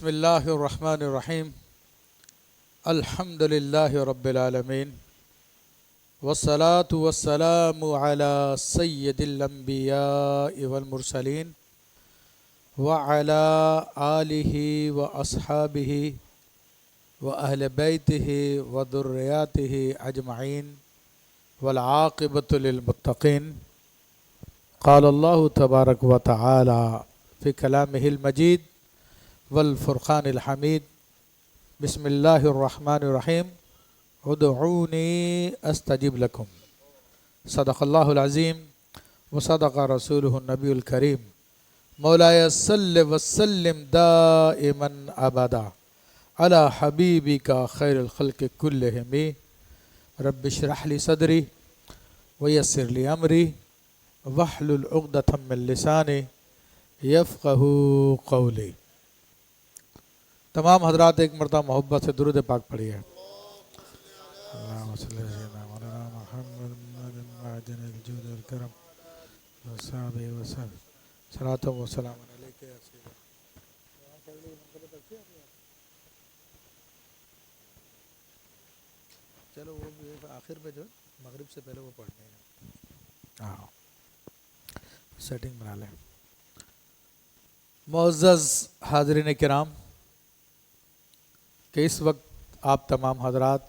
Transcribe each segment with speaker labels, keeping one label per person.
Speaker 1: بسم اللہ الرحمن الرحیم الحمد للہ رب العالمین والصلاة والسلام علی سید الانبیاء والمرسلین وعلی آلہ واصحابہ واہل بیتہ وذریاتہ اجمعین والعاقبۃ للمتقین قال اللہ تبارک و تعالی فی کلامہ المجید والفرقان الحمید بسم اللہ الرحمن الرحیم ادعونی استجب لکم صدق اللہ العظیم وصدق رسولہ النبی الکریم مولاي صل وسلم دائما ابدا علی حبیبک خیر الخلق کلہم رب اشرح لی صدری ویسر لی امری واحلل عقدۃ من لسانی یفقہوا قولی۔ تمام حضرات ایک مرتبہ محبت سے درود پاک پڑھیے۔ اللہم صلی علی سیدنا مولانا محمد معدن الجود والکرم وصحبہ وسلم صلاۃ و سلام علیک یا سیدنا۔ چلو وہ بھی آخر پہ جو مغرب سے پہلے وہ پڑھنے ہیں، ہاں سیٹنگ بنا لیں۔ معزز حاضرین کرام، کہ اس وقت آپ تمام حضرات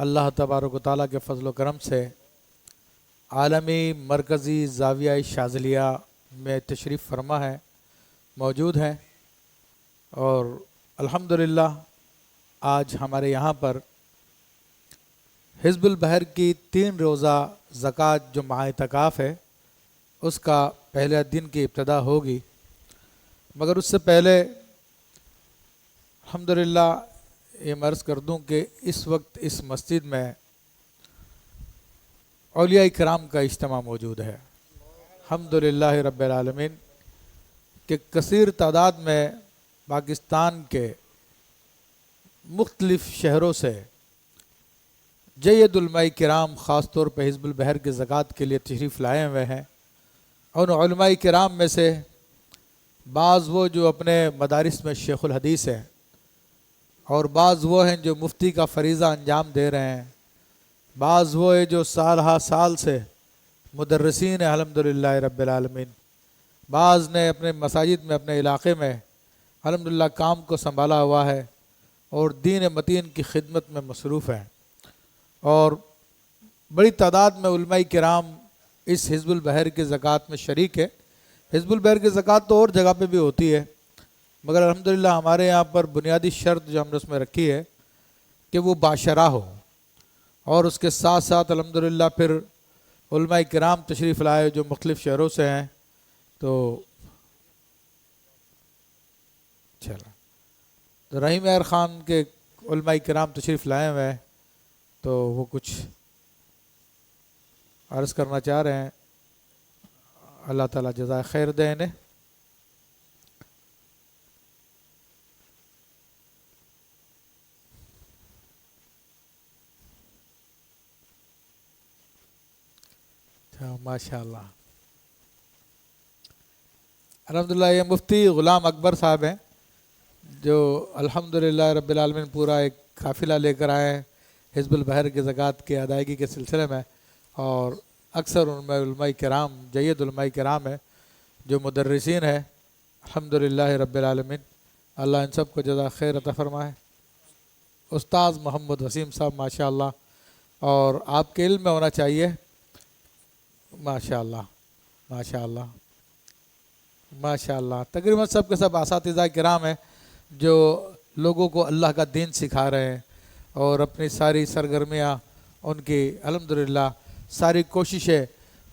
Speaker 1: اللہ تبارک و تعالیٰ کے فضل و کرم سے عالمی مرکزی زاویہ شاذلیہ میں تشریف فرما ہے، موجود ہیں، اور الحمدللہ آج ہمارے یہاں پر حزب البحر کی 3 روزہ زکوٰۃ جو ماہ اعتکاف ہے اس کا پہلے دن کی ابتدا ہوگی، مگر اس سے پہلے الحمدللہ یہ عرض کر دوں کہ اس وقت اس مسجد میں اولیاء کرام کا اجتماع موجود ہے، الحمدللہ رب العالمین، کہ کثیر تعداد میں پاکستان کے مختلف شہروں سے جید علماء کرام خاص طور پہ حزب البحر کے زکوٰۃ کے لیے تشریف لائے ہوئے ہیں، اور ان علماء کرام میں سے بعض وہ جو اپنے مدارس میں شیخ الحدیث ہیں، اور بعض وہ ہیں جو مفتی کا فریضہ انجام دے رہے ہیں، بعض وہ ہیں جو سال ہا سال سے مدرسین ہیں الحمدللہ رب العالمین، بعض نے اپنے مساجد میں اپنے علاقے میں الحمدللہ کام کو سنبھالا ہوا ہے اور دین متین کی خدمت میں مصروف ہیں، اور بڑی تعداد میں علماء کرام اس حزب البحر کی زکوٰۃ میں شریک ہے۔ حزب البحر کی زکوٰۃ تو اور جگہ پہ بھی ہوتی ہے، مگر الحمدللہ ہمارے یہاں پر بنیادی شرط جو ہم نے اس میں رکھی ہے کہ وہ باشرح ہو، اور اس کے ساتھ ساتھ الحمدللہ پھر علماء کرام تشریف لائے جو مختلف شہروں سے ہیں، تو چلا رحیم ایر خان کے علماء کرام تشریف لائے ہوئے ہیں، تو وہ کچھ عرض کرنا چاہ رہے ہیں، اللہ تعالیٰ جزائے خیر دے انہیں۔ ماشاء اللہ الحمدللہ، یہ مفتی غلام اکبر صاحب ہیں جو الحمدللہ رب العالمین پورا ایک قافلہ لے کر آئے ہیں حزب البحر کی زکوٰۃ کی ادائیگی کے سلسلے میں، اور اکثر ان میں علماء کرام جید علماء کرام ہیں جو مدرسین ہیں الحمدللہ رب العالمین، اللہ ان سب کو جزا خیر عطا فرمائے۔ استاذ محمد وسیم صاحب ماشاء اللہ، اور آپ کے علم میں ہونا چاہیے، ماشاء اللہ ماشاء اللہ ماشاء اللہ، تقریباً سب کے سب اساتذہ کرام ہیں جو لوگوں کو اللہ کا دین سکھا رہے ہیں، اور اپنی ساری سرگرمیاں ان کی الحمدللہ ساری کوششیں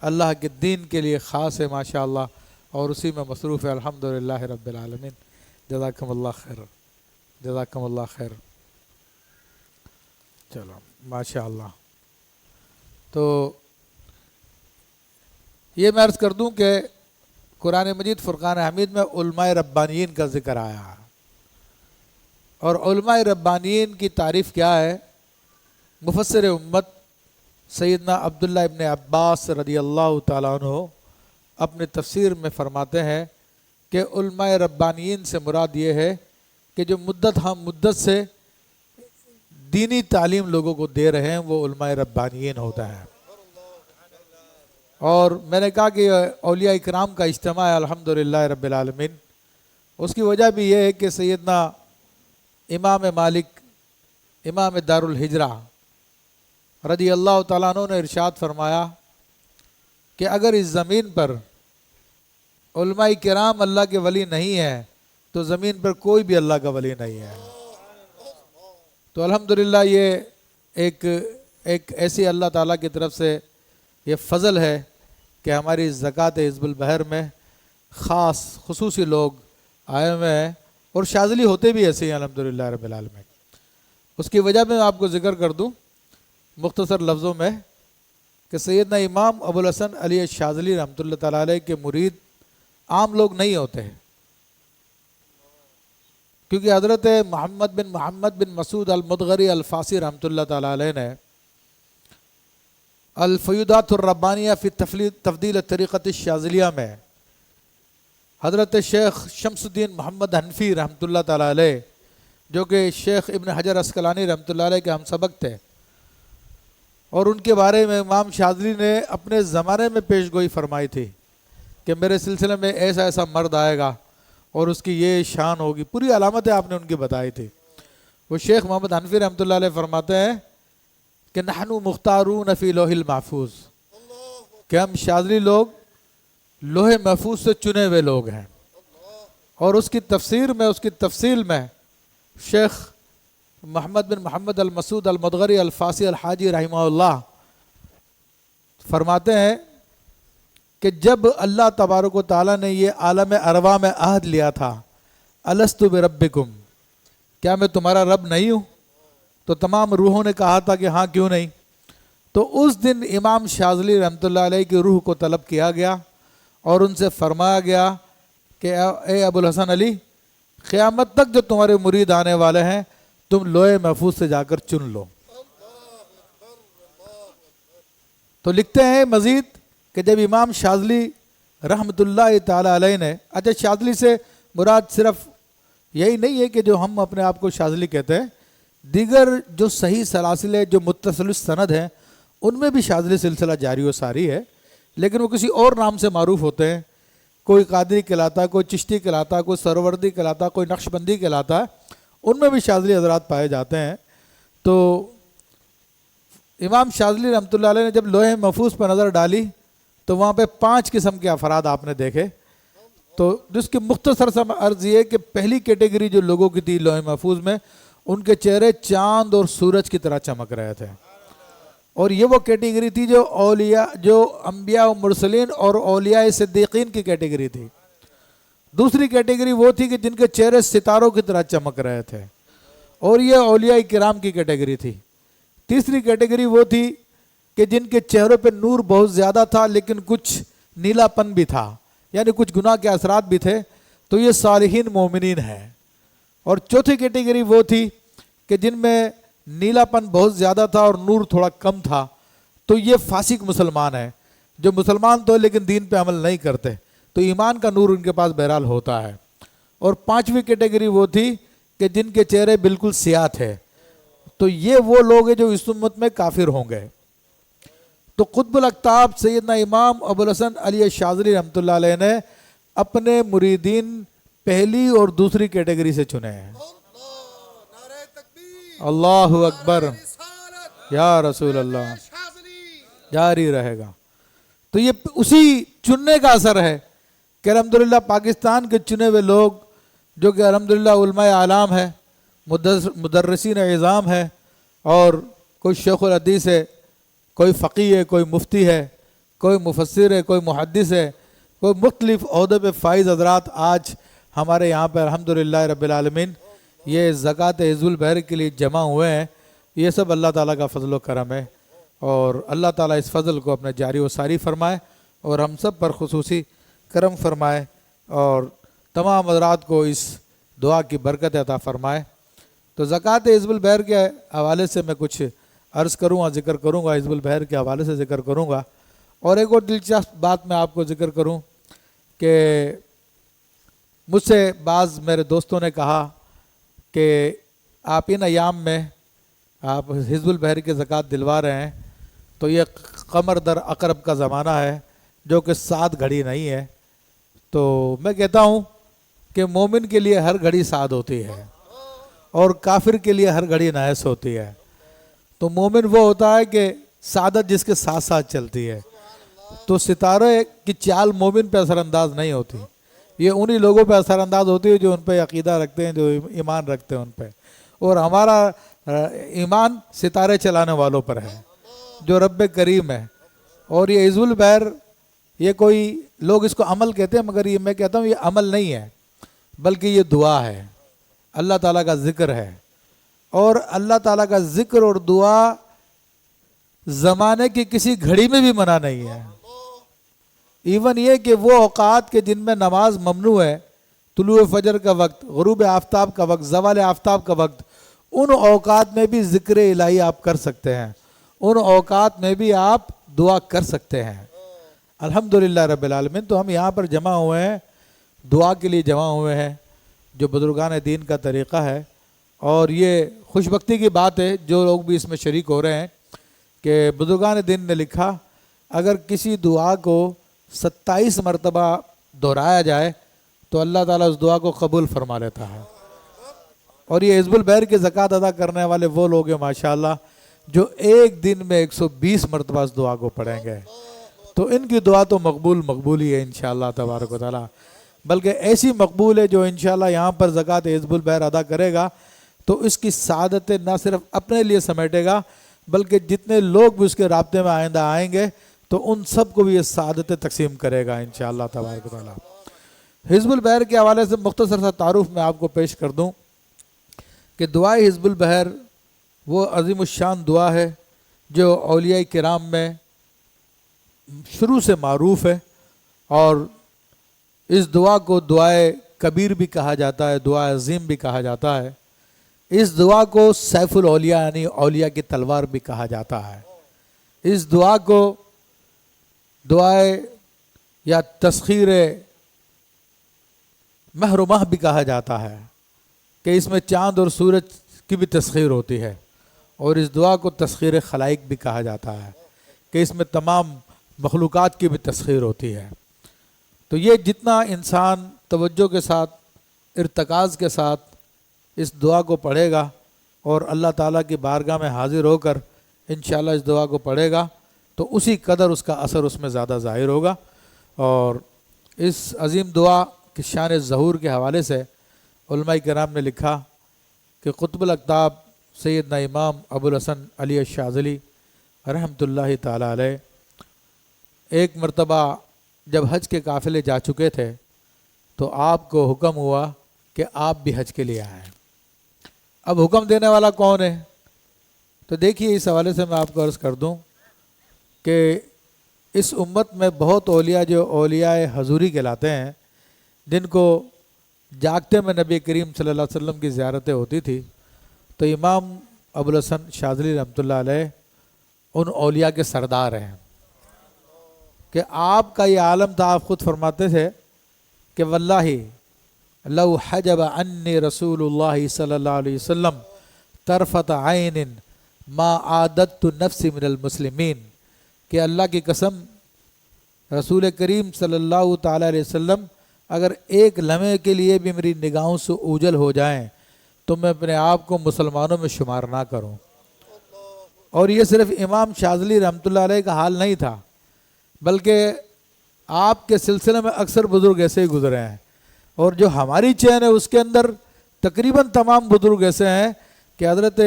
Speaker 1: اللہ کے دین کے لیے خاص ہے ماشاء اللہ، اور اسی میں مصروف ہے الحمدللہ رب العالمین۔ جزاکم اللہ خیر، جزاکم اللہ خیر۔ چلو ماشاء اللہ، تو یہ میں عرض کر دوں کہ قرآن مجید فرقان حمید میں علماء ربانیین کا ذکر آیا، اور علماء ربانیین کی تعریف کیا ہے؟ مفسر امت سیدنا عبداللہ ابن عباس رضی اللہ تعالیٰ عنہ اپنے تفسیر میں فرماتے ہیں کہ علماء ربانیین سے مراد یہ ہے کہ جو مدت سے دینی تعلیم لوگوں کو دے رہے ہیں وہ علماء ربانیین ہوتا ہے. اور میں نے کہا کہ اولیاء اکرام کا اجتماع ہے الحمدللہ رب العالمین. اس کی وجہ بھی یہ ہے کہ سیدنا امام مالک امام دار الہجرہ رضی اللہ تعالیٰ عنہ نے ارشاد فرمایا کہ اگر اس زمین پر علماء کرام اللہ کے ولی نہیں ہیں تو زمین پر کوئی بھی اللہ کا ولی نہیں ہے. تو الحمدللہ یہ ایک ایسی اللہ تعالیٰ کی طرف سے یہ فضل ہے کہ ہماری زکوٰۃ حزب البحر میں خصوصی لوگ آئے ہوئے ہیں اور شاذلی ہوتے بھی ایسے ہیں الحمدللہ رب العالمین. اس کی وجہ میں آپ کو ذکر کر دوں مختصر لفظوں میں کہ سیدنا امام ابو الحسن علی شاذلی رحمۃ اللہ تعالیٰ علیہ کے مرید عام لوگ نہیں ہوتے ہیں، کیونکہ حضرت محمد بن مسعود المدغری الفاسی رحمۃ اللہ تعالیٰ علیہ نے الفیودات الربانیہ فی تفضیل طریقت الشاذلیہ میں حضرت شیخ شمس الدین محمد حنفی رحمۃ اللہ تعالیٰ علیہ جو کہ شیخ ابن حجر عسقلانی رحمۃ اللہ علیہ کے ہم سبق تھے، اور ان کے بارے میں امام شاذلی نے اپنے زمانے میں پیش گوئی فرمائی تھی کہ میرے سلسلے میں ایسا ایسا مرد آئے گا اور اس کی یہ شان ہوگی، پوری علامتیں آپ نے ان کی بتائی تھی. وہ شیخ محمد حنفی رحمۃ اللہ علیہ فرماتے ہیں کہ نحن مختارون فی لوح المحفوظ، کہ ہم شاذلی لوگ لوح محفوظ سے چنے ہوئے لوگ ہیں. اور اس کی تفصیل میں شیخ محمد بن محمد المسعود المدغری الفاسی الحاجی رحمہ اللہ فرماتے ہیں کہ جب اللہ تبارک و تعالیٰ نے یہ عالم ارواح میں عہد لیا تھا الست بربکم، کیا میں تمہارا رب نہیں ہوں، تو تمام روحوں نے کہا تھا کہ ہاں کیوں نہیں. تو اس دن امام شاذلی رحمۃ اللہ علیہ کی روح کو طلب کیا گیا اور ان سے فرمایا گیا کہ اے ابو الحسن علی، قیامت تک جو تمہارے مرید آنے والے ہیں تم لوح محفوظ سے جا کر چن لو. تو لکھتے ہیں مزید کہ جب امام شاذلی رحمۃ اللہ تعالی علیہ نے، اچھا شاذلی سے مراد صرف یہی نہیں ہے کہ جو ہم اپنے آپ کو شاذلی کہتے ہیں، دیگر جو صحیح سلاسل جو متصل سند ہیں ان میں بھی شاذلی سلسلہ جاری و ساری ہے، لیکن وہ کسی اور نام سے معروف ہوتے ہیں. کوئی قادری کہلاتا، کوئی چشتی کہلاتا، کوئی سروردی کہلاتا، کوئی نقش بندی کہلاتا ہے، ان میں بھی شاذلی حضرات پائے جاتے ہیں. تو امام شاذلی رحمۃ اللہ علیہ نے جب لوح محفوظ پر نظر ڈالی تو وہاں پہ 5 قسم کے افراد آپ نے دیکھے. تو جس کی مختصر سا عرض یہ ہے کہ پہلی کیٹیگری جو لوگوں کی تھی لوح محفوظ میں، ان کے چہرے چاند اور سورج کی طرح چمک رہے تھے. اور یہ وہ کیٹیگری تھی جو انبیاء و مرسلین اور اولیاء صدیقین کی کیٹیگری تھی. دوسری کیٹیگری وہ تھی کہ جن کے چہرے ستاروں کی طرح چمک رہے تھے، اور یہ اولیاء کرام کی کیٹیگری تھی. تیسری کیٹیگری وہ تھی کہ جن کے چہروں پہ نور بہت زیادہ تھا لیکن کچھ نیلا پن بھی تھا، یعنی کچھ گناہ کے اثرات بھی تھے، تو یہ صالحین مومنین ہیں. اور چوتھی کیٹیگری وہ تھی کہ جن میں نیلا پن بہت زیادہ تھا اور نور تھوڑا کم تھا، تو یہ فاسق مسلمان ہیں، جو مسلمان تو لیکن دین پہ عمل نہیں کرتے، تو ایمان کا نور ان کے پاس بہرحال ہوتا ہے. اور پانچویں کیٹیگری وہ تھی کہ جن کے چہرے بالکل سیاہ تھے، تو یہ وہ لوگ ہیں جو اس امت میں کافر ہوں گے. تو قطب الاقطاب سیدنا امام ابو الحسن علی شاذلی رحمۃ اللہ علیہ نے اپنے مریدین پہلی اور دوسری کیٹیگری سے چنے ہیں. اللہ اکبر، یا رسول اللہ، جاری رہے گا. تو یہ اسی چننے کا اثر ہے کہ الحمدللہ پاکستان کے چنے ہوئے لوگ جو کہ الحمدللہ علماء اعلام ہے، مدرسین اعظام ہے، اور کوئی شیخ الحدیث ہے، کوئی فقی ہے، کوئی مفتی ہے، کوئی مفسر ہے، کوئی محدث ہے، کوئی مختلف عہدے پہ فائز حضرات آج ہمارے یہاں پہ الحمدللہ رب العالمین یہ زکوٰۃ حزب البحر کے لیے جمع ہوئے ہیں. یہ سب اللہ تعالیٰ کا فضل و کرم ہے، اور اللہ تعالیٰ اس فضل کو اپنے جاری و ساری فرمائے اور ہم سب پر خصوصی کرم فرمائے، اور تمام حضرات کو اس دعا کی برکت عطا فرمائے. تو زکوٰۃ حزب البحر کے حوالے سے میں کچھ عرض کروں گا، ذکر کروں گا، حزب البحر کے حوالے سے ذکر کروں گا. اور ایک اور دلچسپ بات میں آپ کو ذکر کروں کہ مجھ سے بعض میرے دوستوں نے کہا کہ آپ ان ایام میں آپ حزب البحر کی زکوٰۃ دلوا رہے ہیں، تو یہ قمر در عقرب کا زمانہ ہے جو کہ 7 گھڑی نہیں ہے۔ تو میں کہتا ہوں کہ مومن کے لیے ہر گھڑی 7 ہوتی ہے اور کافر کے لیے ہر گھڑی نحس ہوتی ہے۔ تو مومن وہ ہوتا ہے کہ سعادت جس کے ساتھ ساتھ چلتی ہے، تو ستارے کی چال مومن پہ اثر انداز نہیں ہوتی، یہ انہی لوگوں پہ اثر انداز ہوتی ہے جو ان پہ عقیدہ رکھتے ہیں، جو ایمان رکھتے ہیں ان پہ، اور ہمارا ایمان ستارے چلانے والوں پر ہے جو رب کریم ہے۔ اور یہ حزب البحر، یہ کوئی لوگ اس کو عمل کہتے ہیں، مگر یہ میں کہتا ہوں یہ عمل نہیں ہے بلکہ یہ دعا ہے، اللہ تعالیٰ کا ذکر ہے، اور اللہ تعالیٰ کا ذکر اور دعا زمانے کی کسی گھڑی میں بھی منع نہیں ہے۔ ایون یہ کہ وہ اوقات کے جن میں نماز ممنوع ہے، طلوع فجر کا وقت، غروب آفتاب کا وقت، زوال آفتاب کا وقت، ان اوقات میں بھی ذکر الہی آپ کر سکتے ہیں، ان اوقات میں بھی آپ دعا کر سکتے ہیں۔ الحمدللہ رب العالمین۔ تو ہم یہاں پر جمع ہوئے ہیں، دعا کے لیے جمع ہوئے ہیں، جو بزرگان دین کا طریقہ ہے، اور یہ خوش بختی کی بات ہے جو لوگ بھی اس میں شریک ہو رہے ہیں کہ بزرگان دین نے لکھا اگر کسی دعا کو 27 مرتبہ دہرایا جائے تو اللہ تعالیٰ اس دعا کو قبول فرما لیتا ہے۔ اور یہ حزب البحر کی زکوٰۃ ادا کرنے والے وہ لوگ ہیں ماشاءاللہ جو ایک دن میں 120 مرتبہ اس دعا کو پڑھیں گے، تو ان کی دعا تو مقبول ہی ہے انشاءاللہ تبارک و تعالیٰ، بلکہ ایسی مقبول ہے جو انشاءاللہ یہاں پر زکوٰۃ حزب البحر ادا کرے گا تو اس کی سعادتیں نہ صرف اپنے لیے سمیٹے گا بلکہ جتنے لوگ بھی اس کے رابطے میں آئندہ آئیں گے تو ان سب کو بھی یہ سعادتیں تقسیم کرے گا انشاءاللہ تبارک و تعالیٰ۔ حزب البحر کے حوالے سے مختصر سا تعارف میں آپ کو پیش کر دوں کہ دعائے حزب البحر وہ عظیم الشان دعا ہے جو اولیاء کرام میں شروع سے معروف ہے، اور اس دعا کو دعائے کبیر بھی کہا جاتا ہے، دعا عظیم بھی کہا جاتا ہے۔ اس دعا کو سیف الاولیاء یعنی اولیاء کی تلوار بھی کہا جاتا ہے۔ اس دعا کو دعائے یا تسخیر مہر و ماہ بھی کہا جاتا ہے کہ اس میں چاند اور سورج کی بھی تسخیر ہوتی ہے، اور اس دعا کو تسخیر خلائق بھی کہا جاتا ہے کہ اس میں تمام مخلوقات کی بھی تسخیر ہوتی ہے۔ تو یہ جتنا انسان توجہ کے ساتھ، ارتکاز کے ساتھ اس دعا کو پڑھے گا اور اللہ تعالیٰ کی بارگاہ میں حاضر ہو کر انشاءاللہ اس دعا کو پڑھے گا تو اسی قدر اس کا اثر اس میں زیادہ ظاہر ہوگا۔ اور اس عظیم دعا کی شان ظہور کے حوالے سے علماء کرام نے لکھا کہ قطب الاقطاب سیدنا امام ابو الحسن علی الشاذلی رحمۃ اللہ تعالیٰ علیہ ایک مرتبہ جب حج کے قافلے جا چکے تھے تو آپ کو حکم ہوا کہ آپ بھی حج کے لیے آئیں۔ اب حکم دینے والا کون ہے؟ تو دیکھیے اس حوالے سے میں آپ کو عرض کر دوں کہ اس امت میں بہت اولیاء جو اولیاء حضوری کہلاتے ہیں، جن کو جاگتے میں نبی کریم صلی اللہ علیہ وسلم کی زیارتیں ہوتی تھی، تو امام ابو الحسن شاذلی رحمۃ اللہ علیہ ان اولیاء کے سردار ہیں کہ آپ کا یہ عالم تھا۔ آپ خود فرماتے تھے کہ واللہ لو حجب عنی رسول اللہ صلی اللہ علیہ وسلم طرفۃ عین ما عادت نفسی من المسلمین، کہ اللہ کی قسم رسول کریم صلی اللہ تعالیٰ علیہ وسلم اگر ایک لمحے کے لیے بھی میری نگاہوں سے اوجھل ہو جائیں تو میں اپنے آپ کو مسلمانوں میں شمار نہ کروں۔ اور یہ صرف امام شاذلی رحمۃ اللہ علیہ کا حال نہیں تھا، بلکہ آپ کے سلسلے میں اکثر بزرگ ایسے ہی گزرے ہیں، اور جو ہماری چین ہے اس کے اندر تقریباً تمام بزرگ ایسے ہیں کہ حضرت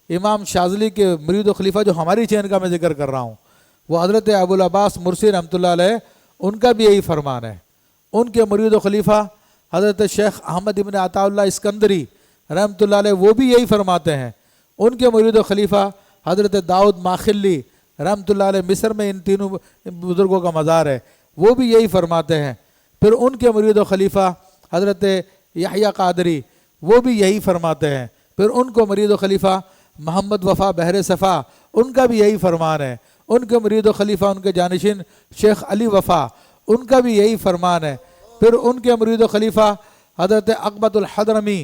Speaker 1: امام شاذلی کے مرید و خلیفہ جو ہماری چین کا میں ذکر کر رہا ہوں وہ حضرت ابو العباس مرسی رحمۃ اللہ علیہ، ان کا بھی یہی فرمان ہے۔ ان کے مرید و خلیفہ حضرت شیخ احمد ابن عطا اللہ اسکندری رحمۃ اللہ علیہ وہ بھی یہی فرماتے ہیں۔ ان کے مرید و خلیفہ حضرت داؤد ماخلی رحمۃ اللہ علیہ، مصر میں ان تینوں بزرگوں کا مزار ہے، وہ بھی یہی فرماتے ہیں۔ پھر ان کے مرید و خلیفہ حضرت یحییٰ قادری وہ بھی یہی فرماتے ہیں۔ پھر ان کو مرید و خلیفہ محمد وفا بحر صفا، ان کا بھی یہی فرمان ہے۔ ان کے مرید و خلیفہ ان کے جانشین شیخ علی وفا، ان کا بھی یہی فرمان ہے۔ پھر ان کے مرید و خلیفہ حضرت عقبۃ الحضرمی،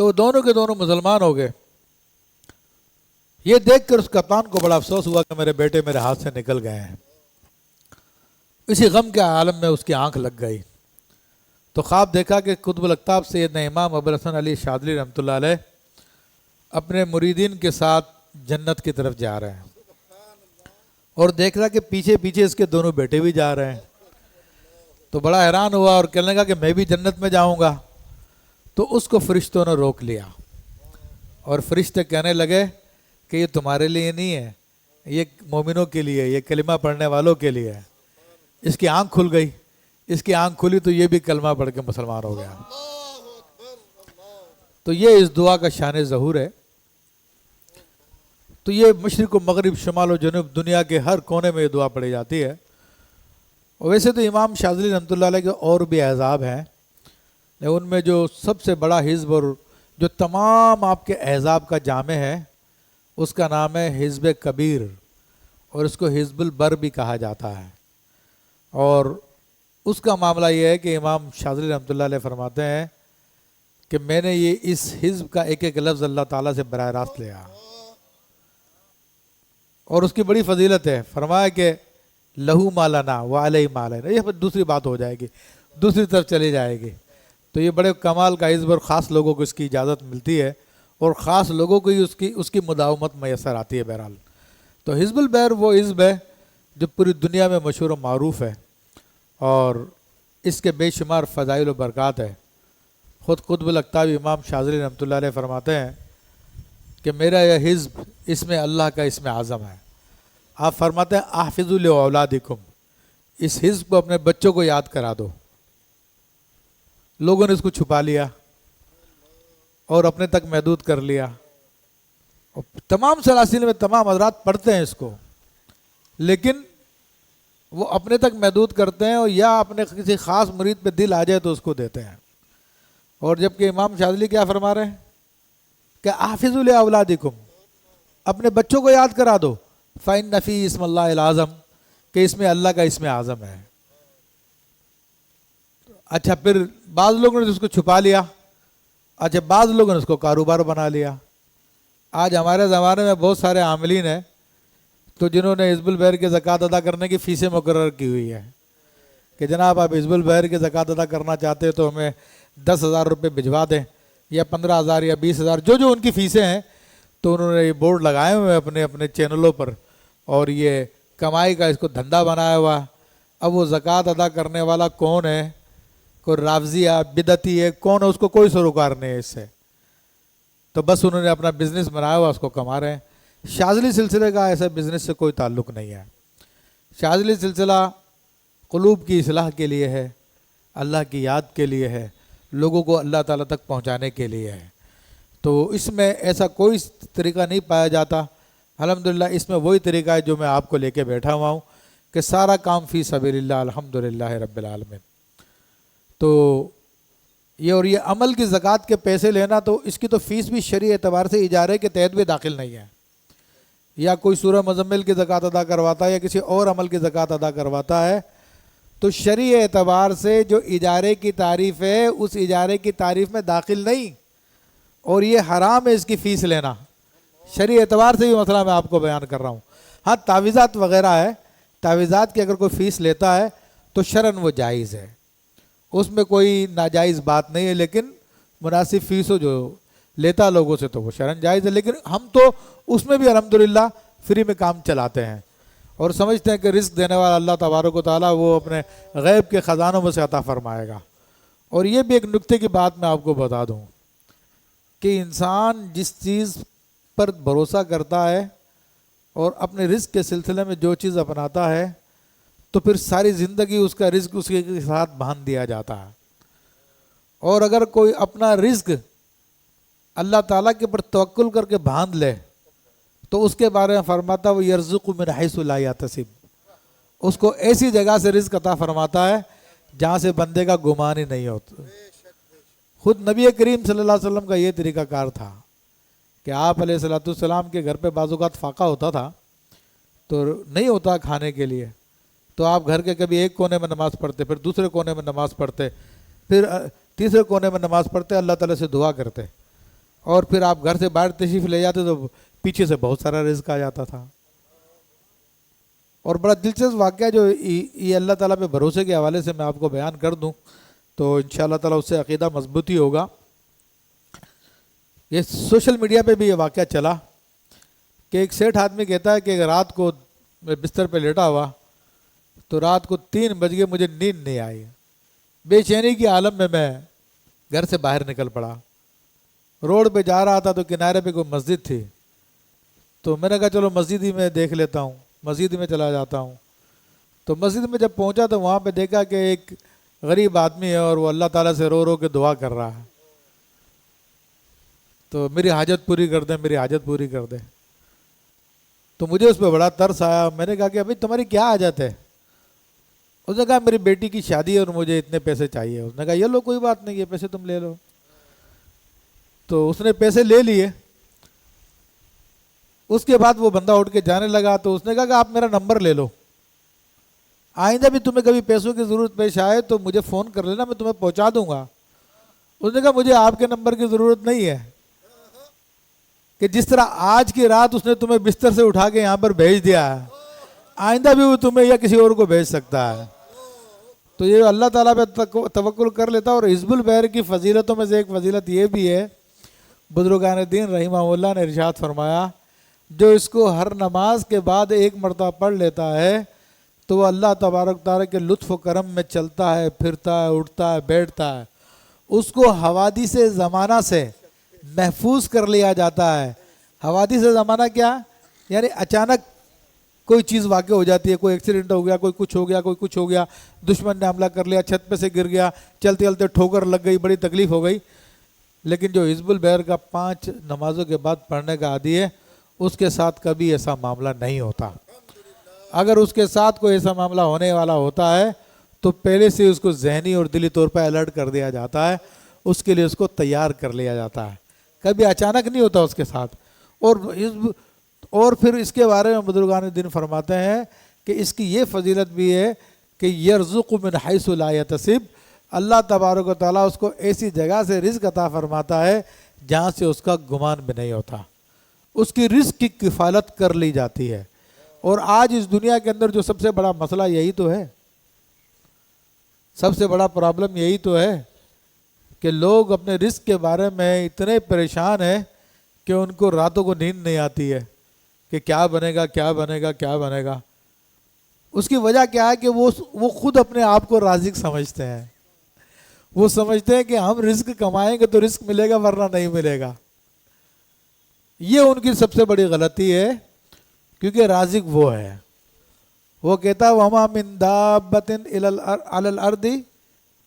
Speaker 1: تو دونوں کے دونوں مسلمان ہو گئے۔ یہ دیکھ کر اس کپتان کو بڑا افسوس ہوا کہ میرے بیٹے میرے ہاتھ سے نکل گئے ہیں۔ اسی غم کے عالم میں اس کی آنکھ لگ گئی، تو خواب دیکھا کہ قطب الاقطاب سیدنا امام ابو الحسن علی شاذلی رحمۃ اللہ علیہ اپنے مریدین کے ساتھ جنت کی طرف جا رہے ہیں، اور دیکھ رہا کہ پیچھے پیچھے اس کے دونوں بیٹے بھی جا رہے ہیں۔ تو بڑا حیران ہوا اور کہنے لگا کہ میں بھی جنت میں جاؤں گا۔ تو اس کو فرشتوں نے روک لیا، اور فرشتے کہنے لگے کہ یہ تمہارے لیے نہیں ہے، یہ مومنوں کے لیے، یہ کلمہ پڑھنے والوں کے لیے ہے۔ اس کی آنکھ کھل گئی، اس کی آنکھ کھلی تو یہ بھی کلمہ پڑھ کے مسلمان ہو گیا۔ تو یہ اس دعا کا شان ظہور ہے۔ تو یہ مشرق و مغرب، شمال و جنوب، دنیا کے ہر کونے میں یہ دعا پڑھی جاتی ہے۔ اور ویسے تو امام شاذلی رحمۃ اللہ علیہ کے اور بھی احزاب ہیں، لیکن ان میں جو سب سے بڑا حزب اور جو تمام آپ کے احزاب کا جامع ہے، اس کا نام ہے حزب کبیر، اور اس کو حزب البر بھی کہا جاتا ہے۔ اور اس کا معاملہ یہ ہے کہ امام شاذلی رحمۃ اللہ علیہ فرماتے ہیں کہ میں نے یہ اس حزب کا ایک ایک لفظ اللہ تعالیٰ سے براہ راست لیا، اور اس کی بڑی فضیلت ہے۔ فرمایا کہ لہو مالانا و علیہ مالانا، یہ دوسری بات ہو جائے گی، دوسری طرف چلی جائے گی۔ تو یہ بڑے کمال کا حزب، اور خاص لوگوں کو اس کی اجازت ملتی ہے، اور خاص لوگوں کو ہی اس کی مداومت میسر آتی ہے۔ بہرحال تو حزب البر وہ حزب ہے جو پوری دنیا میں مشہور و معروف ہے، اور اس کے بے شمار فضائل و برکات ہے۔ خود قطب الاقطاب امام شاذلی رحمۃ اللہ علیہ فرماتے ہیں کہ میرا یہ حزب اس میں اللہ کا اسم اعظم ہے۔ آپ فرماتے ہیں احفظوا لاولادکم، اس حزب کو اپنے بچوں کو یاد کرا دو۔ لوگوں نے اس کو چھپا لیا اور اپنے تک محدود کر لیا، اور تمام سلاسل میں تمام حضرات پڑھتے ہیں اس کو، لیکن وہ اپنے تک محدود کرتے ہیں، اور یا اپنے کسی خاص مرید پہ دل آ جائے تو اس کو دیتے ہیں۔ اور جبکہ امام شاذلی کیا فرما رہے ہیں کہ احفظوا لاولادکم، اپنے بچوں کو یاد کرا دو، فإن فی اسم اللہ العظم، کہ اس میں اللہ کا اسم اعظم ہے۔ اچھا، پھر بعض لوگوں نے اس کو چھپا لیا، اچھا بعض لوگوں نے اس کو کاروبار بنا لیا۔ آج ہمارے زمانے میں بہت سارے عاملین ہیں تو جنہوں نے حزب البر کے زکوٰۃ ادا کرنے کی فیسیں مقرر کی ہوئی ہے کہ جناب آپ حزب البر کے زکوٰۃ ادا کرنا چاہتے ہیں تو ہمیں 10,000 روپے بھجوا دیں، یا 15,000 یا 20,000، جو ان کی فیسیں ہیں۔ تو انہوں نے یہ بورڈ لگائے ہوئے اپنے اپنے چینلوں پر، اور یہ کمائی کا اس کو دھندا بنایا ہوا۔ اب وہ زکوٰۃ ادا کرنے والا کون ہے، کوئی رافضی ہے، بدعتی ہے، کون ہے، اس کو کوئی سروکار نہیں ہے اس سے۔ تو بس انہوں نے اپنا بزنس بنایا ہوا، اس کو کما رہے ہیں۔ شاذلی سلسلے کا ایسا بزنس سے کوئی تعلق نہیں ہے۔ شاذلی سلسلہ قلوب کی اصلاح کے لیے ہے، اللہ کی یاد کے لیے ہے، لوگوں کو اللہ تعالیٰ تک پہنچانے کے لیے ہے۔ تو اس میں ایسا کوئی طریقہ نہیں پایا جاتا۔ الحمدللہ اس میں وہی طریقہ ہے جو میں آپ کو لے کے بیٹھا ہوا ہوں کہ سارا کام فی سبیل اللہ، الحمدللہ رب العالمین۔ تو یہ عمل کی زکوٰۃ کے پیسے لینا، تو اس کی تو فیس بھی شرعی اعتبار سے اجارے کے تحت بھی داخل نہیں ہے۔ یا کوئی سورہ مزمل کی زکوٰۃ ادا کرواتا ہے یا کسی اور عمل کی زکوٰۃ ادا کرواتا ہے، تو شرعی اعتبار سے جو اجارے کی تعریف ہے اس اجارے کی تعریف میں داخل نہیں، اور یہ حرام ہے اس کی فیس لینا۔ شرعی اعتبار سے یہ مسئلہ میں آپ کو بیان کر رہا ہوں۔ ہاں تعویذات وغیرہ ہے، تعویذات کی اگر کوئی فیس لیتا ہے تو شرعاً وہ جائز ہے، اس میں کوئی ناجائز بات نہیں ہے، لیکن مناسب فیس ہو جو لیتا لوگوں سے تو وہ شرعاً جائز ہے۔ لیکن ہم تو اس میں بھی الحمدللہ فری میں کام چلاتے ہیں، اور سمجھتے ہیں کہ رزق دینے والا اللہ تبارک و تعالیٰ وہ اپنے غیب کے خزانوں میں سے عطا فرمائے گا۔ اور یہ بھی ایک نکتے کی بات میں آپ کو بتا دوں کہ انسان جس چیز پر بھروسہ کرتا ہے اور اپنے رزق کے سلسلے میں جو چیز اپناتا ہے، تو پھر ساری زندگی اس کا رزق اس کے ساتھ باندھ دیا جاتا ہے۔ اور اگر کوئی اپنا رزق اللہ تعالیٰ کے پر توکل کر کے باندھ لے تو اس کے بارے میں فرماتا وہ یرزق من حیث لا یحتسب، اس کو ایسی جگہ سے رزق عطا فرماتا ہے جہاں سے بندے کا گمان ہی نہیں ہوتا۔ خود نبی کریم صلی اللہ علیہ وسلم کا یہ طریقہ کار تھا کہ آپ علیہ الصلوۃ والسلام کے گھر پہ بعض اوقات فاقہ ہوتا تھا تو نہیں ہوتا کھانے کے لیے، تو آپ گھر کے کبھی ایک کونے میں نماز پڑھتے، پھر دوسرے کونے میں نماز پڑھتے، پھر تیسرے کونے میں نماز پڑھتے، اللہ تعالیٰ سے دعا کرتے اور پھر آپ گھر سے باہر تشریف لے جاتے تو پیچھے سے بہت سارا رزق آ جاتا تھا. اور بڑا دلچسپ واقعہ جو یہ اللہ تعالیٰ پہ بھروسے کے حوالے سے میں آپ کو بیان کر دوں تو انشاءاللہ تعالیٰ اس سے عقیدہ مضبوطی ہوگا. یہ سوشل میڈیا پہ بھی یہ واقعہ چلا کہ ایک سیٹھ آدمی کہتا ہے کہ رات کو میں بستر پہ لیٹا ہوا تو رات کو 3 بج گئے, مجھے نیند نہیں آئی. بے چینی کی عالم میں گھر سے باہر نکل پڑا. روڈ پہ جا رہا تھا تو کنارے پہ کوئی مسجد تھی, تو میں نے کہا چلو مسجد ہی میں دیکھ لیتا ہوں, مسجد میں چلا جاتا ہوں. تو مسجد میں جب پہنچا تو وہاں پہ دیکھا کہ ایک غریب آدمی ہے اور وہ اللہ تعالیٰ سے رو رو کے دعا کر رہا ہے, تو میری حاجت پوری کر دیں, میری حاجت پوری کر دیں. تو مجھے اس پہ بڑا ترس آیا. میں نے کہا کہ ابھی تمہاری کیا حاجت ہے؟ اس نے کہا میری بیٹی کی شادی ہے اور مجھے اتنے پیسے چاہیے. اس نے کہا یہ لو, کوئی بات نہیں, یہ پیسے تم لے لو. تو اس نے پیسے لے لیے. اس کے بعد وہ بندہ اٹھ کے جانے لگا. تو اس نے کہا کہ آپ میرا نمبر لے لو, آئندہ بھی تمہیں کبھی پیسوں کی ضرورت پیش آئے تو مجھے فون کر لینا, میں تمہیں پہنچا دوں گا. اس نے کہا مجھے آپ کے نمبر کی ضرورت نہیں ہے, کہ جس طرح آج کی رات اس نے تمہیں بستر سے اٹھا کے یہاں پر بھیج دیا ہے, آئندہ بھی وہ تمہیں یا کسی اور کو بھیج سکتا ہے. تو یہ اللہ تعالیٰ پہ توکل کر لیتا. اور حزب البحر کی فضیلتوں میں سے ایک فضیلت یہ بھی ہے, بزرگان دین رحمہ اللہ نے ارشاد فرمایا جو اس کو ہر نماز کے بعد 1 مرتبہ پڑھ لیتا ہے تو وہ اللہ تبارک تعالیٰ کے لطف و کرم میں چلتا ہے, پھرتا ہے, اٹھتا ہے, بیٹھتا ہے. اس کو حوادث زمانہ سے محفوظ کر لیا جاتا ہے. حوادث زمانہ کیا؟ یعنی اچانک کوئی چیز واقع ہو جاتی ہے, کوئی ایکسیڈنٹ ہو گیا, کوئی کچھ ہو گیا, کوئی کچھ ہو گیا, دشمن نے حملہ کر لیا, چھت پہ سے گر گیا, چلتے چلتے ٹھوکر لگ گئی, بڑی تکلیف ہو گئی. لیکن جو حزب البحر کا 5 نمازوں کے بعد پڑھنے کا عادی ہے اس کے ساتھ کبھی ایسا معاملہ نہیں ہوتا. اگر اس کے ساتھ کوئی ایسا معاملہ ہونے والا ہوتا ہے تو پہلے سے اس کو ذہنی اور دلی طور پر الرٹ کر دیا جاتا ہے, اس کے لیے اس کو تیار کر لیا جاتا ہے. کبھی اچانک نہیں ہوتا اس کے ساتھ. اور پھر اس کے بارے میں بزرگان دین فرماتے ہیں کہ اس کی یہ فضیلت بھی ہے کہ یرزق من حیث لا یحتسب, اللہ تبارک و تعالیٰ اس کو ایسی جگہ سے رزق عطا فرماتا ہے جہاں سے اس کا گمان بھی نہیں ہوتا. اس کی رزق کی کفالت کر لی جاتی ہے. اور آج اس دنیا کے اندر جو سب سے بڑا مسئلہ یہی تو ہے, سب سے بڑا پرابلم یہی تو ہے کہ لوگ اپنے رزق کے بارے میں اتنے پریشان ہیں کہ ان کو راتوں کو نیند نہیں آتی ہے کہ کیا بنے گا, کیا بنے گا, کیا بنے گا. اس کی وجہ کیا ہے کہ وہ خود اپنے آپ کو رازق سمجھتے ہیں. وہ سمجھتے ہیں کہ ہم رزق کمائیں گے تو رزق ملے گا ورنہ نہیں ملے گا. یہ ان کی سب سے بڑی غلطی ہے, کیونکہ رازق وہ ہے. وہ کہتا ہے وَمَا مِن دَابَّةٍ عَلَى الْأَرْضِ